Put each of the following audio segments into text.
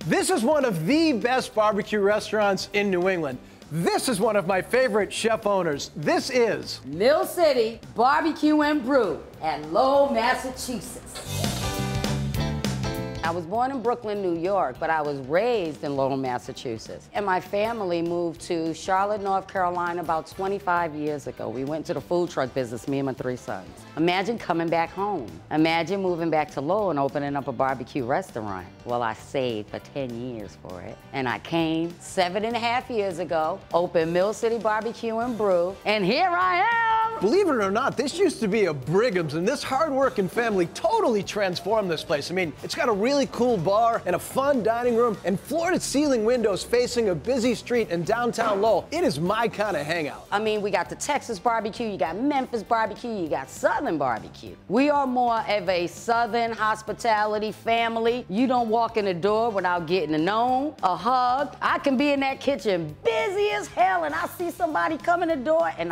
This is one of the best barbecue restaurants in New England. This is one of my favorite chef owners. This is City BBQ and Brew at Lowell, Massachusetts. I was born in Brooklyn, New York, but I was raised in Lowell, Massachusetts. And my family moved to Charlotte, North Carolina about 25 years ago. We went to the food truck business, me and my 3 sons. Imagine coming back home. Imagine moving back to Lowell and opening up a barbecue restaurant. Well, I saved for 10 years for it. And I came 7.5 years ago, opened City BBQ and Brew, and here I am. Believe it or not, this used to be a Brigham's, and this hard-working family totally transformed this place. I mean, it's got a really cool bar and a fun dining room and floor-to-ceiling windows facing a busy street in downtown Lowell. It is my kind of hangout. I mean, we got the Texas barbecue, you got Memphis barbecue, you got Southern barbecue. We are more of a Southern hospitality family. You don't walk in the door without getting a known, a hug. I can be in that kitchen busy as hell, and I see somebody come in the door, and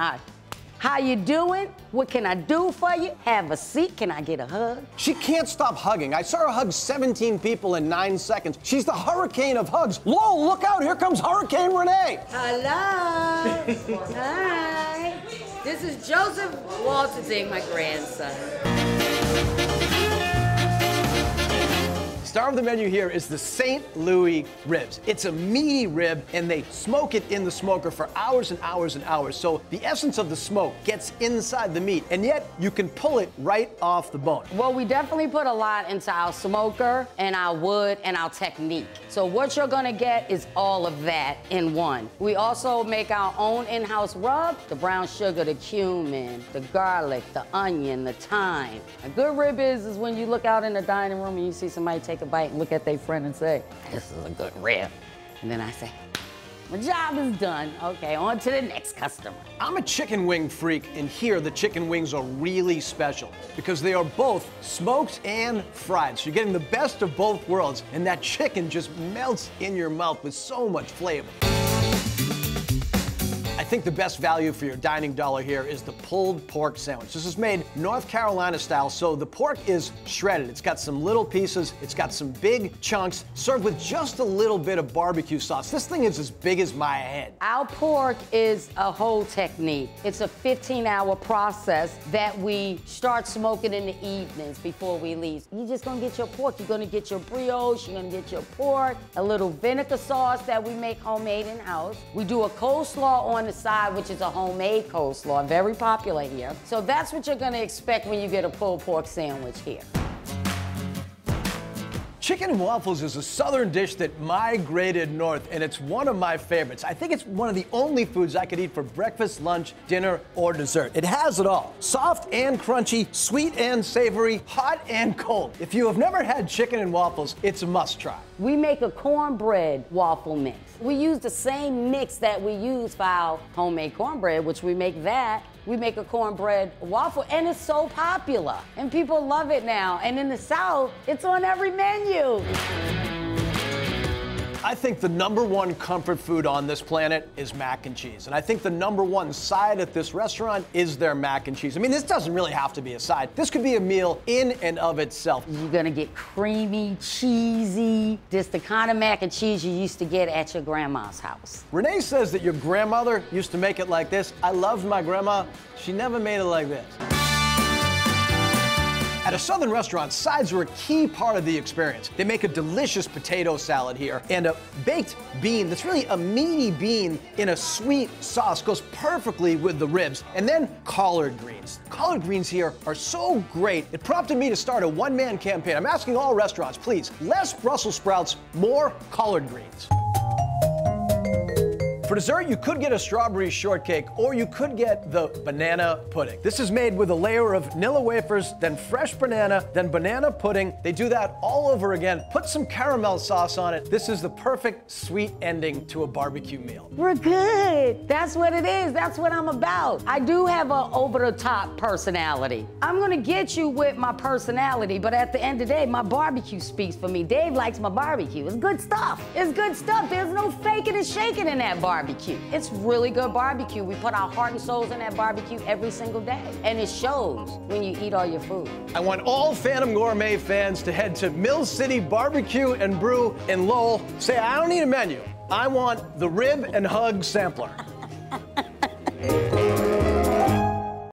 how you doing? What can I do for you? Have a seat. Can I get a hug? She can't stop hugging. I saw her hug 17 people in 9 seconds. She's the hurricane of hugs. Whoa, look out, here comes Hurricane Renay. Hello. Hi. This is Joseph Wolterding, my grandson. Star of the menu here is the St. Louis ribs. It's a meaty rib, and they smoke it in the smoker for hours and hours and hours. So the essence of the smoke gets inside the meat, and yet you can pull it right off the bone. Well, we definitely put a lot into our smoker and our wood and our technique. So what you're gonna get is all of that in one. We also make our own in-house rub, the brown sugar, the cumin, the garlic, the onion, the thyme. A good rib is when you look out in the dining room and you see somebody take a bite and look at their friend and say, this is a good rib. And then I say, my job is done. Okay, on to the next customer. I'm a chicken wing freak, and here the chicken wings are really special because they are both smoked and fried. So you're getting the best of both worlds, and that chicken just melts in your mouth with so much flavor. I think the best value for your dining dollar here is the pulled pork sandwich. This is made North Carolina style, so the pork is shredded. It's got some little pieces, it's got some big chunks, served with just a little bit of barbecue sauce. This thing is as big as my head. Our pork is a whole technique. It's a 15-hour process that we start smoking in the evenings before we leave. You're just gonna get your pork, you're gonna get your brioche, you're gonna get your pork, a little vinegar sauce that we make homemade in-house. We do a coleslaw on the side, which is a homemade coleslaw, very popular here. So that's what you're gonna expect when you get a pulled pork sandwich here. Chicken and waffles is a southern dish that migrated north, and it's one of my favorites. I think it's one of the only foods I could eat for breakfast, lunch, dinner, or dessert. It has it all. Soft and crunchy, sweet and savory, hot and cold. If you have never had chicken and waffles, it's a must try. We make a cornbread waffle mix. We use the same mix that we use for our homemade cornbread, which we make a cornbread waffle, and it's so popular. And people love it now. And in the South, it's on every menu. I think the #1 comfort food on this planet is mac and cheese. And I think the #1 side at this restaurant is their mac and cheese. I mean, this doesn't really have to be a side. This could be a meal in and of itself. You're gonna get creamy, cheesy, just the kind of mac and cheese you used to get at your grandma's house. Renay says that your grandmother used to make it like this. I loved my grandma. She never made it like this. At a Southern restaurant, sides are a key part of the experience. They make a delicious potato salad here, and a baked bean that's really a meaty bean in a sweet sauce goes perfectly with the ribs. And then collard greens. Collard greens here are so great, it prompted me to start a one-man campaign. I'm asking all restaurants, please, less Brussels sprouts, more collard greens. For dessert, you could get a strawberry shortcake, or you could get the banana pudding. This is made with a layer of Nilla wafers, then fresh banana, then banana pudding. They do that all over again. Put some caramel sauce on it. This is the perfect sweet ending to a barbecue meal. We're good. That's what it is. That's what I'm about. I do have an over-the-top personality. I'm gonna get you with my personality, but at the end of the day, my barbecue speaks for me. Dave likes my barbecue. It's good stuff. It's good stuff. There's no faking and shaking in that barbecue. barbecue. It's really good barbecue. We put our heart and souls in that barbecue every single day. And it shows when you eat all your food. I want all Phantom Gourmet fans to head to Mill City Barbecue and Brew in Lowell. Say, I don't need a menu. I want the rib and hug sampler.